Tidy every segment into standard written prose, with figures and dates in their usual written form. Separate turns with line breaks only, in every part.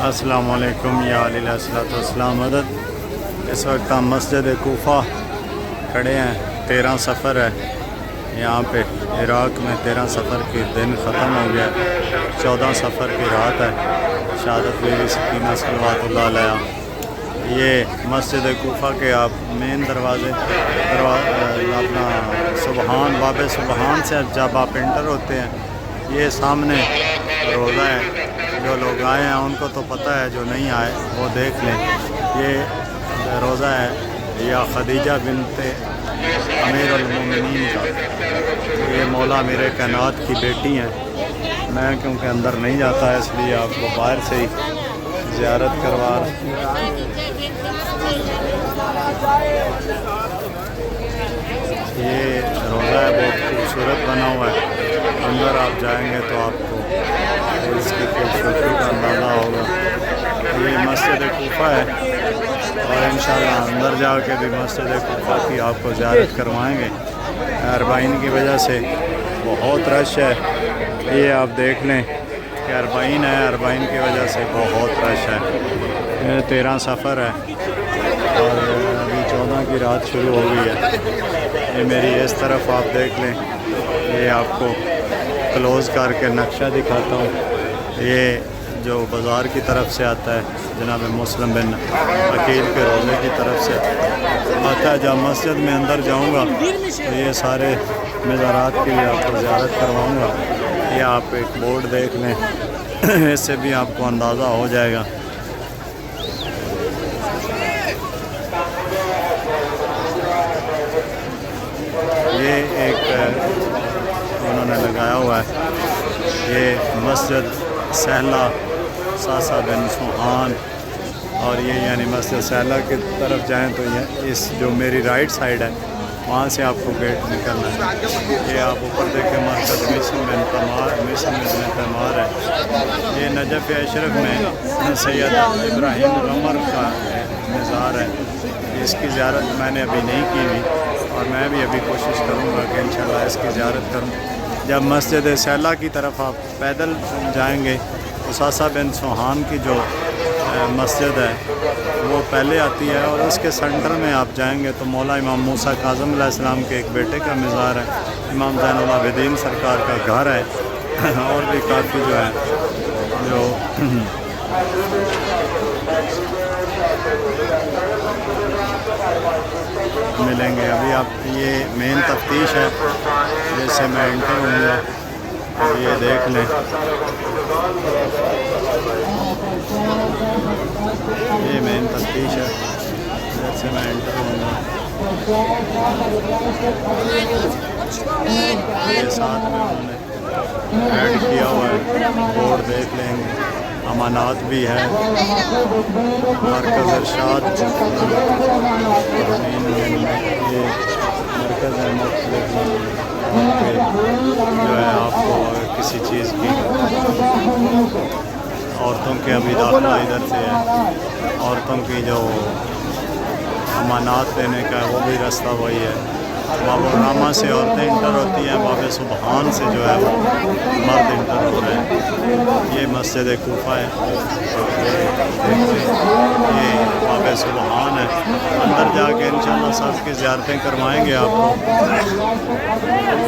السلام علیکم یا علیہ الصلوۃ والسلام مدد۔ اس وقت ہم مسجد کوفہ کھڑے ہیں۔ 13 سفر ہے یہاں پہ عراق میں۔ 13 سفر کے دن ختم ہو گیا، 14 سفر کی رات ہے۔ شہادت بیوی سکینہ صلوات اللہ علیہا۔ یہ مسجد کوفہ کے آپ مین دروازے اپنا سبحان باب سبحان سے جب آپ انٹر ہوتے ہیں، یہ سامنے روضہ ہے۔ جو لوگ آئے ہیں ان کو تو پتہ ہے، جو نہیں آئے وہ دیکھ لیں۔ یہ روضہ ہے یا خدیجہ بنت امیر المومنین کا۔ یہ مولا امیر کائنات کی بیٹی ہیں۔ میں کیونکہ اندر نہیں جاتا ہے، اس لیے آپ کو باہر سے ہی زیارت کروا رہا ہوں۔ یہ روضہ ہے، بہت خوبصورت بنا ہوا ہے۔ اندر آپ جائیں گے تو آپ کو اس کی خوبصورتی کا اندازہ ہوگا۔ یہ مسجد کوفہ ہے اور انشاءاللہ اندر جا کے بھی مسجد کوفہ کی آپ کو زیارت کروائیں گے۔ اربعین کی وجہ سے بہت رش ہے، یہ آپ دیکھ لیں کہ اربعین ہے، اربعین کی وجہ سے بہت رش ہے۔ 13 سفر ہے اور ابھی 14 کی رات شروع ہو گئی ہے۔ یہ میری اس طرف آپ دیکھ لیں، یہ آپ کو کلوز کر کے نقشہ دکھاتا ہوں۔ یہ جو بازار کی طرف سے آتا ہے، جناب مسلم بن عقیل کے روضے کی طرف سے آتا ہے۔ جب مسجد میں اندر جاؤں گا تو یہ سارے مزارات کے لیے آپ کو زیارت کرواؤں گا۔ یہ آپ ایک بورڈ دیکھ لیں، اس سے بھی آپ کو اندازہ ہو جائے گا۔ یہ ایک انہوں نے لگایا ہوا ہے، یہ مسجد سہلہ ساسا بن سوہان، اور یہ یعنی مسجد سہلہ کی طرف جائیں تو یہ اس جو میری رائٹ سائڈ ہے وہاں سے آپ کو گیٹ نکلنا ہے۔ یہ آپ اوپر دیکھیں، مسجد مسلم بن تمار ہے۔ یہ نجف اشرف میں سید ابراہیم غمر کا مزار ہے۔ اس کی زیارت میں نے ابھی نہیں کی ہوئی اور میں بھی ابھی کوشش کروں گا کہ انشاءاللہ اس کی زیارت کروں۔ جب مسجد سہلہ کی طرف آپ پیدل جائیں گے تو ساسا بن سوہان کی جو مسجد ہے وہ پہلے آتی ہے، اور اس کے سینٹر میں آپ جائیں گے تو مولا امام موسیٰ کاظم علیہ السلام کے ایک بیٹے کا مزار ہے۔ امام زین العابدین سرکار کا گھر ہے، اور بھی کافی جو ہے جو ملیں گے۔ ابھی آپ یہ مین تفتیش ہے جیسے میں انٹر ہوں گا، یہ دیکھ لیں۔ یہ مین تفتیش ہے جیسے میں انٹر ہوں گا، یہ ساتھ میں انہوں نے ایڈ کیا ہوا ہے، بورڈ دیکھ لیں گے۔ امانات بھی ہے، مرکز ارشاد، یہ مرکز ہے مختلف جو ہے آپ کو اگر کسی چیز کی عورتوں کے ابھی داخلہ ادھر سے ہے، عورتوں کی جو امانات دینے کا ہے وہ بھی راستہ وہی ہے۔ باب الرحمہ سے عورتیں انٹر ہوتی ہیں، باب سبحان سے جو ہے وہ مرد انٹر ہو رہے ہیں۔ یہ مسجد کوفہ ہے، یہ باب سبحان ہے۔ اندر جا کے انشاءاللہ سب کی زیارتیں کروائیں گے آپ کو۔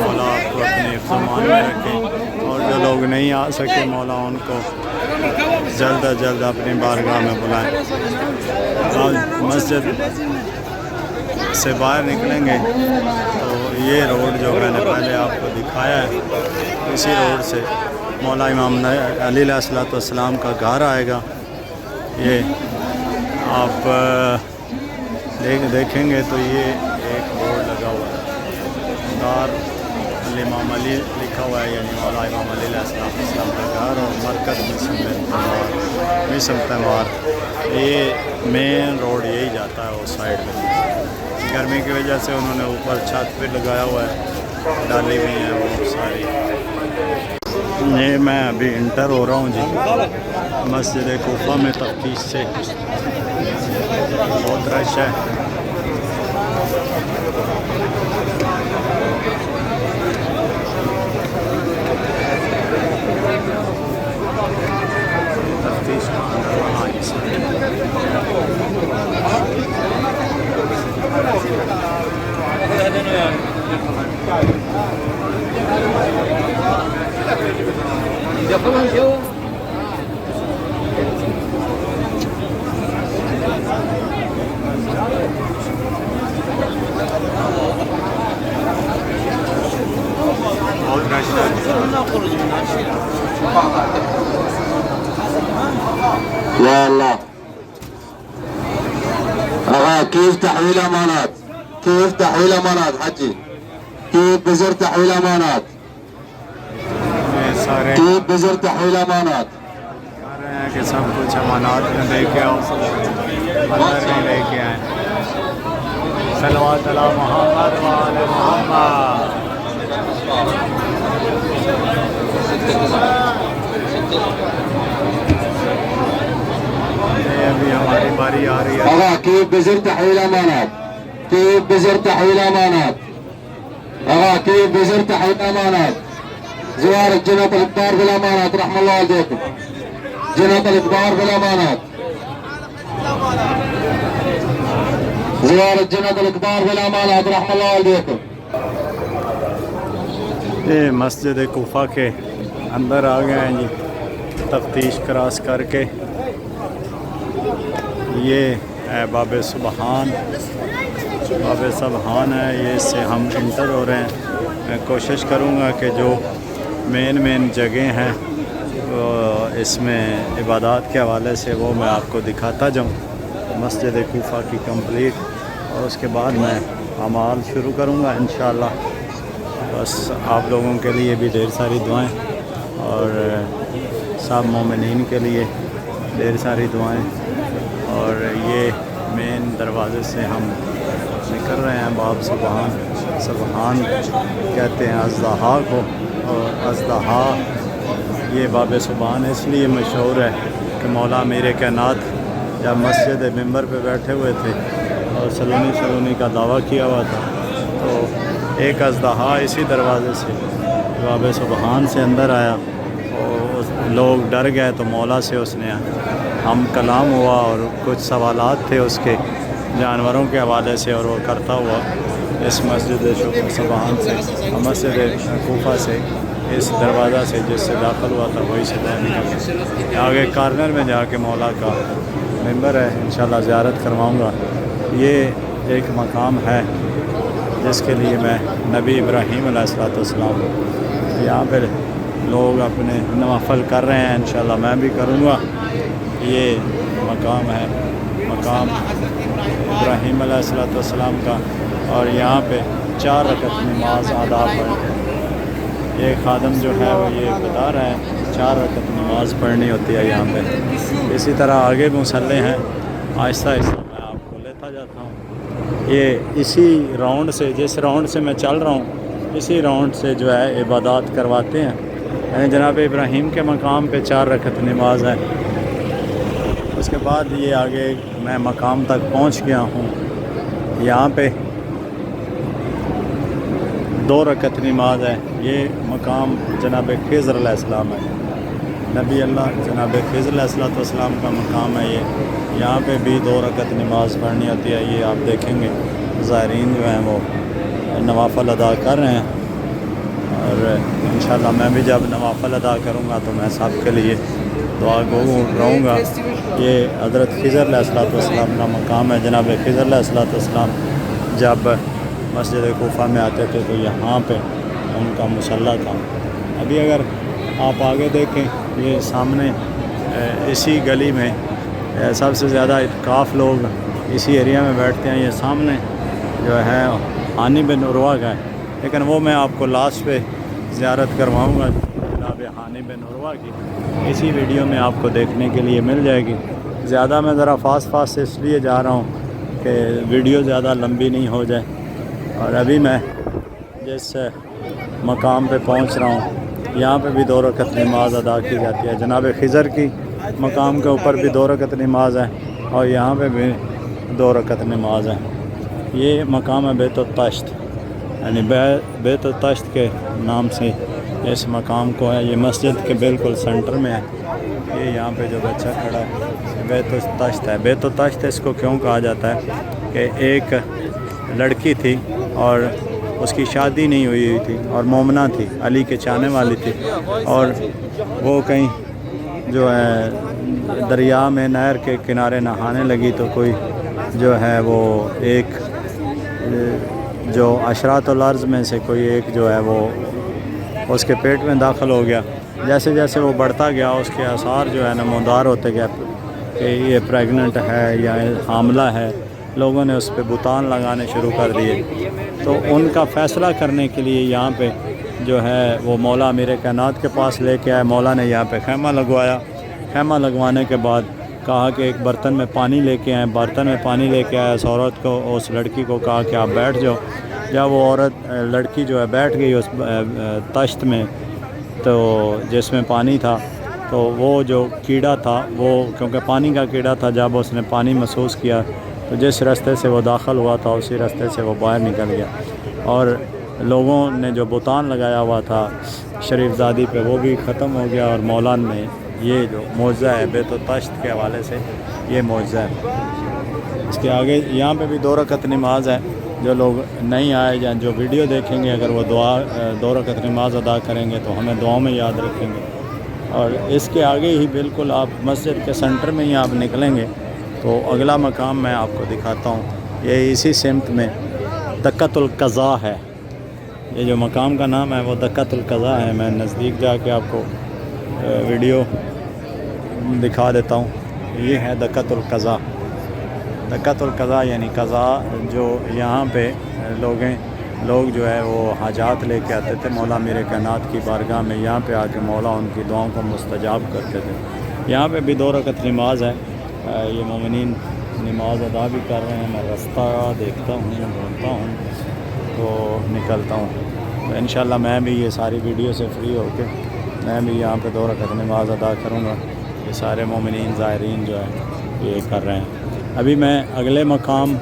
مولا آپ کو اپنے حفظ و امان میں رکھیں، اور جو لوگ نہیں آ سکے مولا ان کو جلد از جلد اپنی بارگاہ میں بلائیں۔ مسجد سے باہر نکلیں گے تو یہ روڈ جو میں نے پہلے آپ کو دکھایا ہے، اسی روڈ سے مولا امام علی علیہ الصلوۃ والسلام کا گھر آئے گا۔ یہ آپ دیکھیں گے تو یہ ایک بورڈ لگا ہوا ہے، دار الامام علی لکھا ہوا ہے، یعنی مولا امام علی علیہ السلام کا گھر، اور مرکز مسلم تمار۔ یہ مین روڈ یہی جاتا ہے اس سائڈ میں۔ گرمی کی وجہ سے انہوں نے اوپر چھت پہ لگایا ہوا ہے، ڈالی ہوئی ہیں وہ ساری۔ یہ میں ابھی انٹر ہو رہا ہوں جی مسجد کوفہ میں تفتیش سے۔ بہت رش ہے۔ تفتیش
يا الله. كيف تحويل امانات؟ كيف تحويل امانات حجي؟ كيف بزر تحويل امانات؟
سارے
كيف بزر تحويل امانات؟
کہہ رہے ہیں کہ سب کچھ امانات میں لے کے آؤ، اندر نہیں لے کے آئے. صلوات علی محمد و آل محمد. یہ ابھی ہماری باری آ رہی ہے.
كيف بزر تحويل امانات؟ كيف بزر تحويل امانات؟ كيف بزر تحويل امانات؟ زيارة جنة الإخبار بالامانات رحم الله عليكم. جنة الإخبار بالامانات. زيارة جنة الإخبار بالامانات رحم الله عليكم.
یہ مسجد کوفہ کے اندر آ گئے ہیں جی، تفتیش کراس کر کے. یہ ہے باب سبحان، باب سبحان ہے، یہ اس سے ہم انٹر ہو رہے ہیں. میں کوشش کروں گا کہ جو مین جگہیں ہیں وہ اس میں عبادات کے حوالے سے وہ میں آپ کو دکھاتا جاؤں. مسجد کوفہ کی کمپلیٹ، اور اس کے بعد میں اعمال شروع کروں گا انشاءاللہ. بس آپ لوگوں کے لیے بھی ڈھیر ساری دعائیں، اور سب مومنین کے لیے ڈھیر ساری دعائیں. اور یہ مین دروازے سے ہم نکل رہے ہیں. باب سبحان، سبحان کہتے ہیں اژدہا کو، اور اژدہا یہ باب سبحان اس لیے مشہور ہے کہ مولا امیر کائنات جب مسجد ممبر پہ بیٹھے ہوئے تھے اور سلونی کا دعویٰ کیا ہوا تھا، تو ایک اژدہا اسی دروازے سے باب سبحان سے اندر آیا، اور لوگ ڈر گئے تو مولا سے اس نے ہم کلام ہوا، اور کچھ سوالات تھے اس کے جانوروں کے حوالے سے، اور وہ کرتا ہوا اس مسجد سبحان سے، مسجد کوفہ سے، اس دروازہ سے جس سے داخل ہوا تھا وہی سے باہر نکل. آگے کارنر میں جا کے مولا کا ممبر ہے، انشاءاللہ زیارت کرواؤں گا. یہ ایک مقام ہے جس کے لیے میں نبی ابراہیم علیہ السلام یہاں پہ لوگ اپنے نوافل کر رہے ہیں، انشاءاللہ میں بھی کروں گا. یہ مقام ہے، مقام ابراہیم علیہ السلام کا، اور یہاں پہ 4 رکعت نماز ادا پڑھیں. یہ خادم جو ہے وہ یہ بتا رہے ہیں 4 رکعت نماز پڑھنی ہوتی ہے یہاں پہ. اسی طرح آگے مصلے ہیں، آہستہ آہستہ میں آپ کو لیتا جاتا ہوں. یہ اسی راؤنڈ سے، جس راؤنڈ سے میں چل رہا ہوں، اسی راؤنڈ سے جو ہے عبادات کرواتے ہیں. یعنی جناب ابراہیم کے مقام پہ 4 رکعت نماز ہے. اس کے بعد یہ آگے میں مقام تک پہنچ گیا ہوں. یہاں پہ 2 رکعت نماز ہے. یہ مقام جناب خضر علیہ السلام ہے، نبی اللہ جناب خضر علیہ السلام کا مقام ہے. یہاں پہ بھی 2 رکعت نماز پڑھنی ہوتی ہے. یہ آپ دیکھیں گے زائرین جو ہیں وہ نوافل ادا کر رہے ہیں، اور انشاءاللہ میں بھی جب نوافل ادا کروں گا تو میں سب کے لیے دعا گو رہوں گا. یہ حضرت خضر علیہ السلام کا مقام ہے. جناب خضر علیہ السلام جب مسجد کوفہ میں آتے تھے تو یہاں پہ ان کا مصلی تھا. ابھی اگر آپ آگے دیکھیں، یہ سامنے اسی گلی میں سب سے زیادہ اتقاف لوگ اسی ایریا میں بیٹھتے ہیں. یہ سامنے جو ہے ہانی بن عروہ کا ہے، لیکن وہ میں آپ کو لاسٹ پہ زیارت کرواؤں گا جناب ہانی بن عروہ کی. اسی ویڈیو میں آپ کو دیکھنے کے لیے مل جائے گی. زیادہ میں ذرا فاسٹ اس لیے جا رہا ہوں کہ ویڈیو زیادہ لمبی نہیں ہو جائے. اور ابھی میں جس مقام پہ پہنچ رہا ہوں یہاں پہ بھی 2 رکعت نماز ادا کی جاتی ہے. جناب خضر کی مقام کے اوپر بھی 2 رکعت نماز ہے، اور یہاں پہ بھی 2 رکعت نماز ہے. یہ مقام ہے بیت الطشت، یعنی بیت الطشت کے نام سے اس مقام کو ہے. یہ مسجد کے بالکل سنٹر میں ہے. یہ یہاں پہ جو بچہ کھڑا ہے بیت الطشت ہے. بیت الطشت اس کو کیوں کہا جاتا ہے کہ ایک لڑکی تھی اور اس کی شادی نہیں ہوئی تھی، اور مومنہ تھی، علی کے چاہنے والی تھی، اور وہ کہیں جو ہے دریا میں نہر کے کنارے نہانے لگی تو کوئی جو ہے وہ ایک جو اشراط الارض میں سے کوئی ایک جو ہے وہ اس کے پیٹ میں داخل ہو گیا. جیسے جیسے وہ بڑھتا گیا اس کے آثار جو ہے نمودار ہوتے گئے کہ یہ پریگننٹ ہے یا حاملہ ہے، لوگوں نے اس پہ بتان لگانے شروع کر دیے. تو ان کا فیصلہ کرنے کے لیے یہاں پہ جو ہے وہ مولا امیر کائنات کے پاس لے کے آئے. مولا نے یہاں پہ خیمہ لگوایا. خیمہ لگوانے کے بعد کہا کہ ایک برتن میں پانی لے کے آئیں. برتن میں پانی لے کے آیا. اس عورت کو، اس لڑکی کو کہا کہ آپ بیٹھ جاؤ. جب وہ عورت لڑکی جو ہے بیٹھ گئی اس تشت میں، تو جس میں پانی تھا، تو وہ جو کیڑا تھا وہ، کیونکہ پانی کا کیڑا تھا، جب اس نے پانی محسوس کیا تو جس راستے سے وہ داخل ہوا تھا اسی راستے سے وہ باہر نکل گیا. اور لوگوں نے جو بتان لگایا ہوا تھا شریف زادی پہ وہ بھی ختم ہو گیا. اور مولا نے یہ جو معجزہ ہے بیت الطشت کے حوالے سے، یہ معجزہ ہے. اس کے آگے یہاں پہ بھی 2 رکعت نماز ہے. جو لوگ نہیں آئے یا جو ویڈیو دیکھیں گے، اگر وہ 2 رکعت نماز ادا کریں گے تو ہمیں دعاؤں میں یاد رکھیں گے. اور اس کے آگے ہی بالکل آپ مسجد کے سنٹر میں ہی آپ نکلیں گے تو اگلا مقام میں آپ کو دکھاتا ہوں. یہ اسی سمت میں دکۃ القضاء ہے. یہ جو مقام کا نام ہے وہ دکۃ القضاء ہے. میں نزدیک جا کے آپ کو ویڈیو دکھا دیتا ہوں. یہ ہے دکۃ القضاء. دکۃ القضاء یعنی قضاء، جو یہاں پہ لوگ جو ہے وہ حاجات لے کے آتے تھے مولا امیر کائنات کی بارگاہ میں. یہاں پہ آ کے مولا ان کی دعاؤں کو مستجاب کرتے تھے. یہاں پہ بھی 2 رکعت نماز ہے. یہ مومنین نماز ادا بھی کر رہے ہیں. میں رستہ دیکھتا ہوں، ڈھونڈتا ہوں تو نکلتا ہوں. تو انشاءاللہ میں بھی یہ ساری ویڈیو سے فری ہو کے میں بھی یہاں پہ 2 رکعت نماز ادا کروں گا. یہ سارے مومنین زائرین جو ہیں یہ کر رہے ہیں. ابھی میں اگلے مقام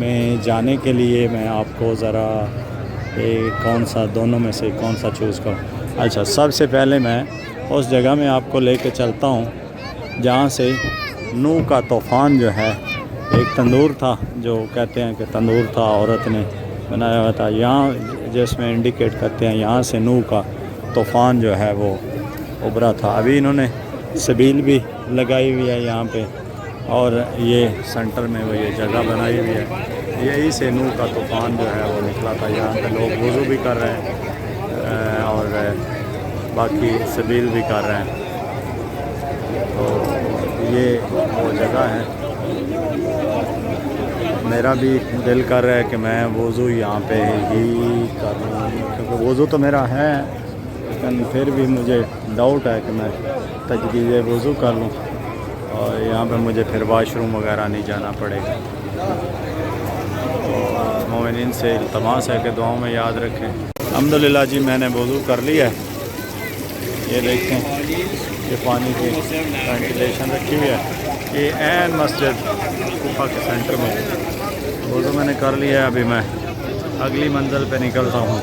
میں جانے کے لیے میں آپ کو ذرا کون سا دونوں میں سے کون سا چوز کروں. اچھا، سب سے پہلے میں اس جگہ میں آپ کو لے کے چلتا ہوں جہاں سے نوح کا طوفان جو ہے، ایک تندور تھا جو کہتے ہیں کہ تندور تھا، عورت نے بنایا ہوا تھا. یہاں جس میں انڈیکیٹ کرتے ہیں یہاں سے نوح کا طوفان جو ہے وہ ابھرا تھا. ابھی انہوں نے سبیل بھی لگائی ہوئی ہے یہاں پہ، اور یہ سنٹر میں وہ یہ جگہ بنائی ہوئی ہے. یہی سے نوح کا طوفان جو ہے وہ نکلا تھا. یہاں پہ لوگ وضو بھی کر رہے ہیں اور باقی سبیل بھی کر رہے ہیں. تو یہ وہ جگہ ہے. میرا بھی دل کر رہا ہے کہ میں وضو یہاں پہ ہی کر لوں، کیونکہ وضو تو میرا ہے، لیکن پھر بھی مجھے ڈاؤٹ ہے کہ میں تجدید وضو کر لوں اور یہاں پہ مجھے پھر واش روم وغیرہ نہیں جانا پڑے گا. تو مومنین سے التماس ہے کہ دعاؤں میں یاد رکھیں. الحمدللہ جی، میں نے وضو کر لیا ہے. یہ دیکھیں یہ پانی کی وینٹیلیشن رکھی ہوئی ہے. یہ عین مسجد کوفہ کے سینٹر میں وضو میں نے کر لیا ہے. ابھی میں اگلی منزل پہ نکلتا ہوں.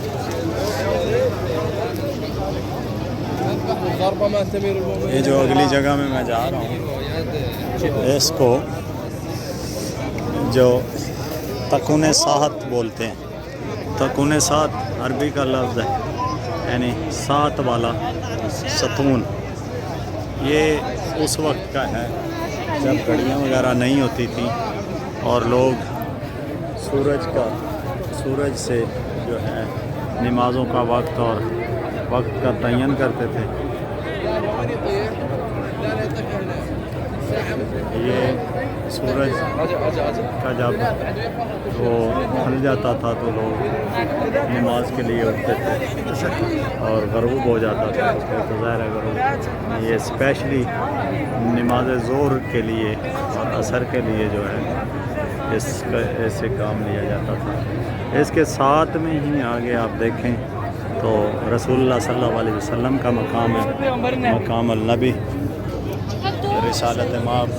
یہ جو اگلی جگہ میں جا رہا ہوں اس کو جو تکون ساحت بولتے ہیں. تکون ساحت عربی کا لفظ ہے، یعنی سات والا ستون. یہ اس وقت کا ہے جب گھڑیاں وغیرہ نہیں ہوتی تھیں اور لوگ سورج سے جو ہے نمازوں کا وقت اور وقت کا تعین کرتے تھے. یہ سورج کا جب وہ ڈھل جاتا تھا تو لوگ نماز کے لیے اٹھتے تھے اور غروب ہو جاتا تھا. اس کا ظاہر ہے غروب. یہ اسپیشلی نماز ظہر کے لیے اور عصر کے لیے جو ہے اس سے کام لیا جاتا تھا. اس کے ساتھ میں ہی آگے آپ دیکھیں تو رسول اللہ صلی اللہ علیہ وسلم کا مقام ہے، مقام النبی، رسالت مآب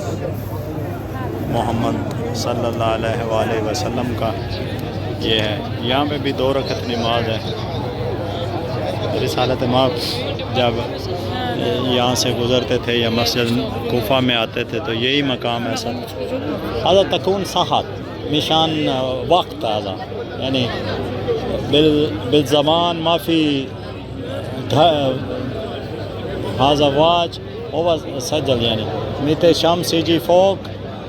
محمد صلی اللہ علیہ وآلہ وسلم کا یہ ہے. یہاں پہ بھی 2 رکعت نماز ہے. رسالت مآب جب یہاں سے گزرتے تھے یا مسجد کوفہ میں آتے تھے تو یہی مقام ہے. سب هذا تكون صحت نشان وقت هذا، یعنی بالزمان ما في هذا واج هو سجل، يعني متى الشمس يجي فوق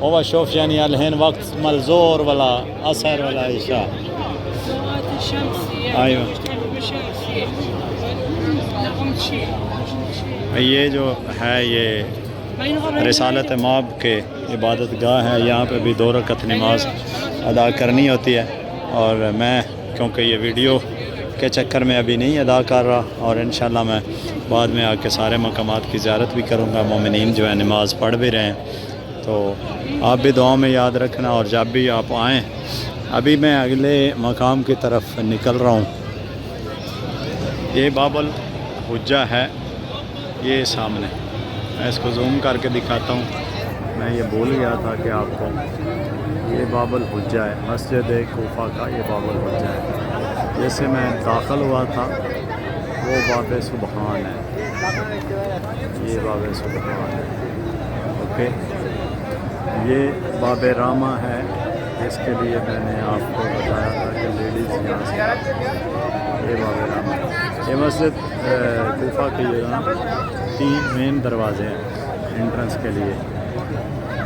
هو شوف يعني الحين وقت ملزور ولا عصر ولا عشاء. ايوه یہ جو ہے یہ رسالت مآب کے عبادت گاہ ہے، یہاں پہ بھی 2 رکعت نماز ادا کرنی ہوتی ہے، اور میں کیونکہ یہ ویڈیو کے چکر میں ابھی نہیں ادا کر رہا، اور انشاءاللہ میں بعد میں آ کے سارے مقامات کی زیارت بھی کروں گا۔ مومنین جو ہے نماز پڑھ بھی رہے ہیں، تو آپ بھی دعاؤں میں یاد رکھنا، اور جب بھی آپ آئیں۔ ابھی میں اگلے مقام کی طرف نکل رہا ہوں۔ یہ باب الحجہ ہے، یہ سامنے، میں اس کو زوم کر کے دکھاتا ہوں، میں یہ بھول گیا تھا کہ آپ کو، یہ باب الحجہ ہے، مسجد کوفہ کا یہ باب الحجہ ہے۔ جیسے میں داخل ہوا تھا وہ باب سبحان ہے، یہ باب سبحان ہے، اوکے۔ یہ باب رامہ ہے، اس کے لیے میں نے آپ کو بتایا تھا کہ لیڈیز یہاں سے، یہ باب رامہ ہے۔ یہ مسجد کوفہ کے یہ نا 3 مین دروازے ہیں انٹرنس کے لیے۔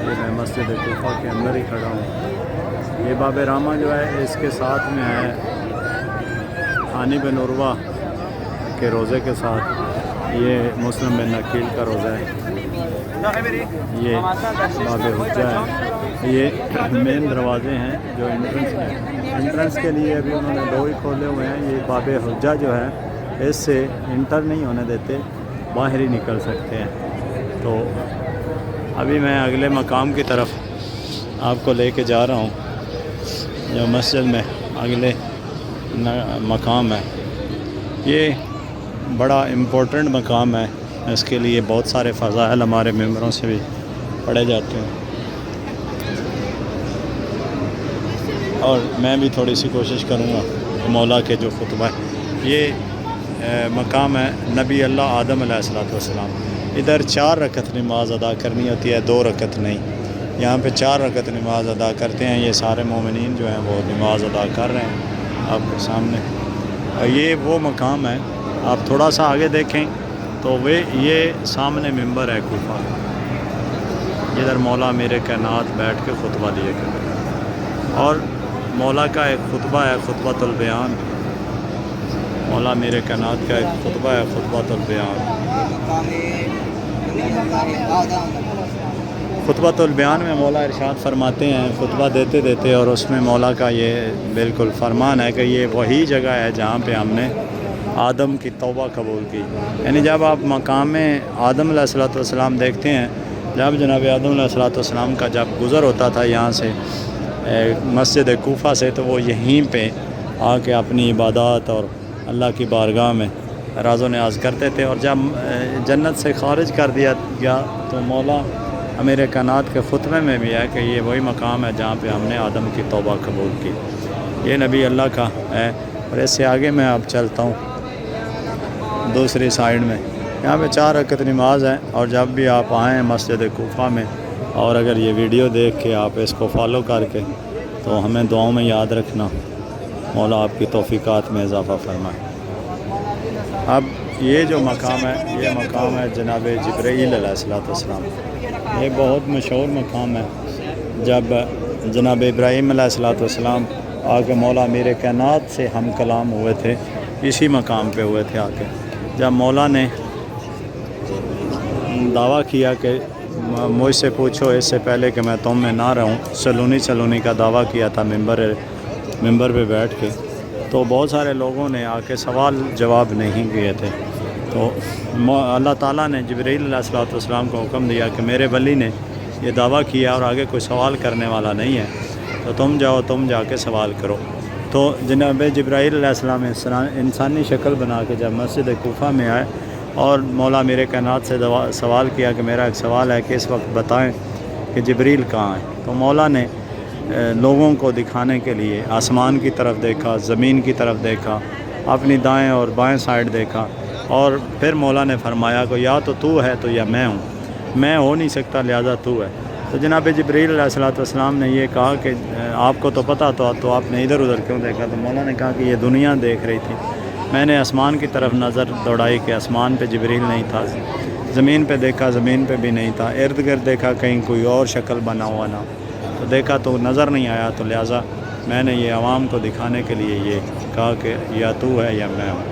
یہ میں مسجد کوفہ کے اندر ہی کھڑا ہوں۔ یہ باب رامہ جو ہے اس کے ساتھ میں ہے ہانی بن عروہ کے روزے کے ساتھ، یہ مسلم بن عقیل کا روزہ ہے، یہ باب حجہ ہے۔ یہ مین دروازے ہیں جو انٹرنس ہیں، انٹرنس کے لیے ابھی انہوں نے 2 ہی کھولے ہوئے ہیں۔ یہ باب حجہ جو ہے اس سے انٹر نہیں ہونے دیتے، باہر ہی نکل سکتے ہیں۔ تو ابھی میں اگلے مقام کی طرف آپ کو لے کے جا رہا ہوں، جو مسجد میں اگلے مقام ہے۔ یہ بڑا امپورٹنٹ مقام ہے، اس کے لیے بہت سارے فضائل ہمارے ممبروں سے بھی پڑھے جاتے ہیں، اور میں بھی تھوڑی سی کوشش کروں گا مولا کے جو خطبہ ہے۔ یہ مقام ہے نبی اللہ آدم علیہ السلام۔ ادھر 4 رکعت نماز ادا کرنی ہوتی ہے، 2 رکعت نہیں، یہاں پہ 4 رکعت نماز ادا کرتے ہیں۔ یہ سارے مومنین جو ہیں وہ نماز ادا کر رہے ہیں آپ کے سامنے۔ یہ وہ مقام ہے، آپ تھوڑا سا آگے دیکھیں تو یہ سامنے ممبر ہے کوفہ، ادھر مولا میرے کائنات بیٹھ کے خطبہ دیے کرتے ہیں، اور مولا کا ایک خطبہ ہے خطبۃ البیان، مولا میرے کائنات کا ایک خطبہ ہے خطبۃ البیان۔ خطبۃ البیان میں مولا ارشاد فرماتے ہیں خطبہ دیتے دیتے، اور اس میں مولا کا یہ بالکل فرمان ہے کہ یہ وہی جگہ ہے جہاں پہ ہم نے آدم کی توبہ قبول کی۔ یعنی جب آپ مقام آدم علیہ السلام دیکھتے ہیں، جب جناب آدم علیہ السلام کا جب گزر ہوتا تھا یہاں سے مسجد کوفہ سے، تو وہ یہیں پہ آ کے اپنی عبادات اور اللہ کی بارگاہ میں راز و نیاز کرتے تھے، اور جب جنت سے خارج کر دیا گیا تو مولا میرے کائنات کے خطبے میں بھی ہے کہ یہ وہی مقام ہے جہاں پہ ہم نے آدم کی توبہ قبول کی۔ یہ نبی اللہ کا ہے، اور اس سے آگے میں اب چلتا ہوں دوسری سائیڈ میں، یہاں پہ 4 رکعت نماز ہے، اور جب بھی آپ آئیں مسجد کوفہ میں، اور اگر یہ ویڈیو دیکھ کے آپ اس کو فالو کر کے، تو ہمیں دعاؤں میں یاد رکھنا، مولا آپ کی توفیقات میں اضافہ فرمائے۔ اب یہ جو مقام ہے، یہ مقام ہے جناب جبرائیل علیہ السلام۔ یہ بہت مشہور مقام ہے، جب جناب ابراہیم علیہ السلام آ کے مولا میرے کائنات سے ہم کلام ہوئے تھے، اسی مقام پہ ہوئے تھے آ کے، جب مولا نے دعویٰ کیا کہ مجھ سے پوچھو اس سے پہلے کہ میں تم میں نہ رہوں، سلونی کا دعویٰ کیا تھا ممبر پہ بیٹھ کے، تو بہت سارے لوگوں نے آ کے سوال جواب نہیں کیے تھے، تو اللہ تعالیٰ نے جبرائیل علیہ السلام کو حکم دیا کہ میرے ولی نے یہ دعویٰ کیا اور آگے کوئی سوال کرنے والا نہیں ہے، تو تم جا کے سوال کرو۔ تو جناب جبرائیل علیہ السلام انسانی شکل بنا کے جب مسجد کوفہ میں آئے اور مولا میرے کائنات سے سوال کیا کہ میرا ایک سوال ہے کہ اس وقت بتائیں کہ جبریل کہاں ہے، تو مولا نے لوگوں کو دکھانے کے لیے آسمان کی طرف دیکھا، زمین کی طرف دیکھا، اپنی دائیں اور بائیں سائڈ دیکھا، اور پھر مولا نے فرمایا کہ یا تو ہے تو یا میں ہوں، میں ہو نہیں سکتا لہذا تو ہے۔ تو جناب جبرائیل علیہ السلام نے یہ کہا کہ آپ کو تو پتہ تو آپ نے ادھر ادھر کیوں دیکھا؟ تو مولا نے کہا کہ یہ دنیا دیکھ رہی تھی، میں نے آسمان کی طرف نظر دوڑائی کہ آسمان پہ جبرائیل نہیں تھا، زمین پہ دیکھا زمین پہ بھی نہیں تھا، ارد گرد دیکھا کہیں کوئی اور شکل بنا ہوا نہ، تو دیکھا تو نظر نہیں آیا، تو لہٰذا میں نے یہ عوام کو دکھانے کے لیے یہ کہا کہ یا تو ہے یا میں ہوں۔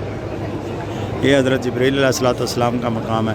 یہ حضرت جبرائیل علیہ السلام کا مقام ہے۔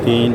3,